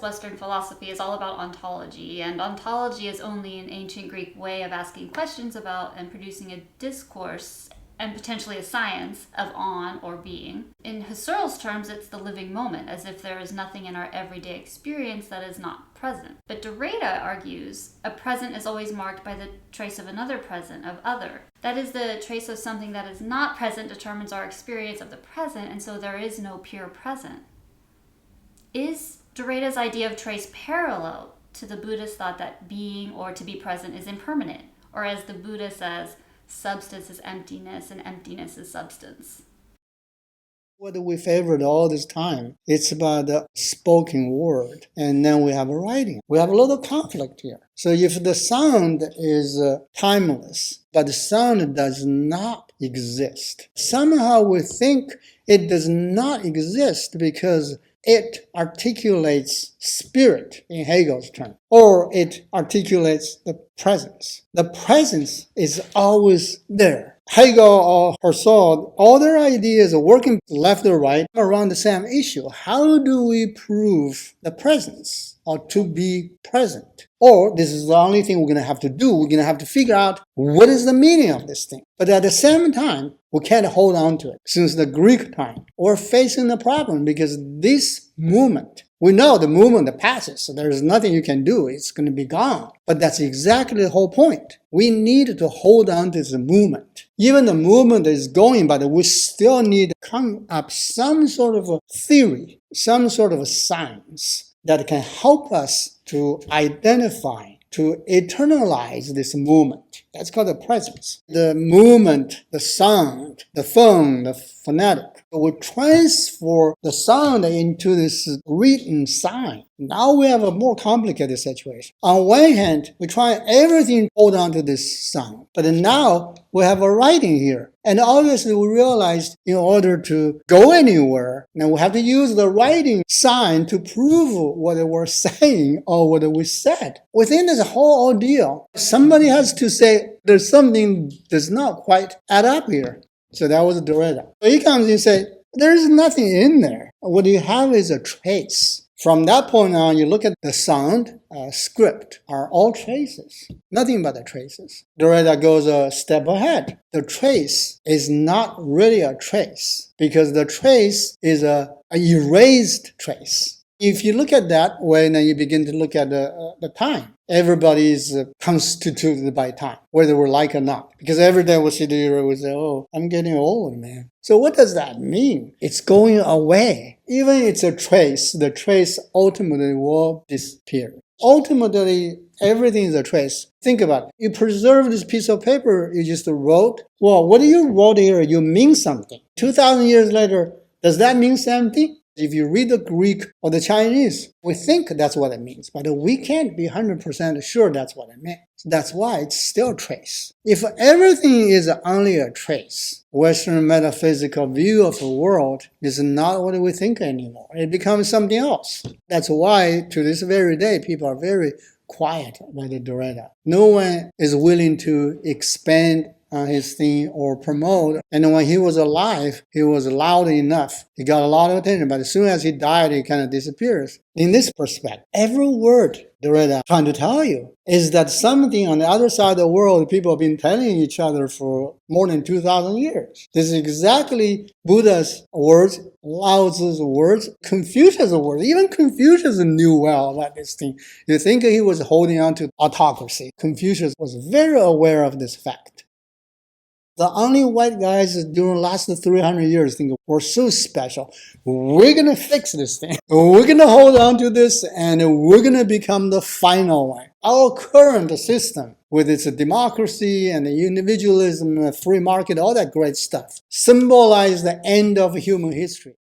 Western philosophy is all about ontology, and ontology is only an ancient Greek way of asking questions about and producing a discourse and potentially a science of on or being. In Husserl's terms, it's the living moment, as if there is nothing in our everyday experience that is not present. But Derrida argues a present is always marked by the trace of another present, of other. That is, the trace of something that is not present determines our experience of the present, and so there is no pure present. Is Derrida's idea of trace parallel to the Buddhist thought that being or to be present is impermanent, or as the Buddha says, substance is emptiness and emptiness is substance? What we favored all this time, it's about the spoken word, and then we have a writing. We have a lot of conflict here. So if the sound is timeless, but the sound does not exist, somehow we think it does not exist because it articulates spirit in Hegel's term, or it articulates the presence. The presence is always there. Hegel or Husserl, all their ideas are working left or right around the same issue. How do we prove the presence or to be present? Or this is the only thing we're going to have to do. We're going to have to figure out what is the meaning of this thing. But at the same time, we can't hold on to it. Since the Greek time, we're facing a problem because this movement, we know the movement that passes, so there's nothing you can do. It's going to be gone. But that's exactly the whole point. We need to hold on to the movement. Even the movement is going, but we still need to come up some sort of a theory, some sort of a science that can help us to identify, to eternalize this movement. That's called the presence. The movement, the sound, the phone, the phonetic. We transfer the sound into this written sign. Now we have a more complicated situation. On one hand, we try everything to hold on to this sound. But now we have a writing here. And obviously we realized in order to go anywhere, now we have to use the writing sign to prove what we're saying or what we said. Within this whole ordeal, somebody has to say there's something does not quite add up here. So that was Derrida. So he comes and says, there's nothing in there. What you have is a trace. From that point on, you look at the sound, script, are all traces. Nothing but the traces. Derrida goes a step ahead. The trace is not really a trace because the trace is an erased trace. If you look at that way, then you begin to look at the time. Everybody is constituted by time, whether we like or not. Because every day we sit here and we say, oh, I'm getting old, man. So what does that mean? It's going away. Even it's a trace, the trace ultimately will disappear. Ultimately, everything is a trace. Think about it. You preserve this piece of paper you just wrote. Well, what do you wrote here? You mean something. 2,000 years later, does that mean something? If you read the Greek or the Chinese, we think that's what it means, but we can't be 100% sure that's what it means. That's why it's still a trace. If everything is only a trace, Western metaphysical view of the world is not what we think anymore. It becomes something else. That's why to this very day, people are very quiet about the Derrida. No one is willing to expand on his thing or promote. And when he was alive, he was loud enough. He got a lot of attention, but as soon as he died, he kind of disappears. In this perspective, every word Derrida trying to tell you is that something on the other side of the world people have been telling each other for more than 2,000 years. This is exactly Buddha's words, Lao Tzu's words, Confucius' words. Even Confucius knew well about this thing. You think he was holding on to autocracy. Confucius was very aware of this fact. The only white guys during the last 300 years think we're so special. We're going to fix this thing. We're going to hold on to this and we're going to become the final one. Our current system with its democracy and individualism, free market, all that great stuff, symbolize the end of human history.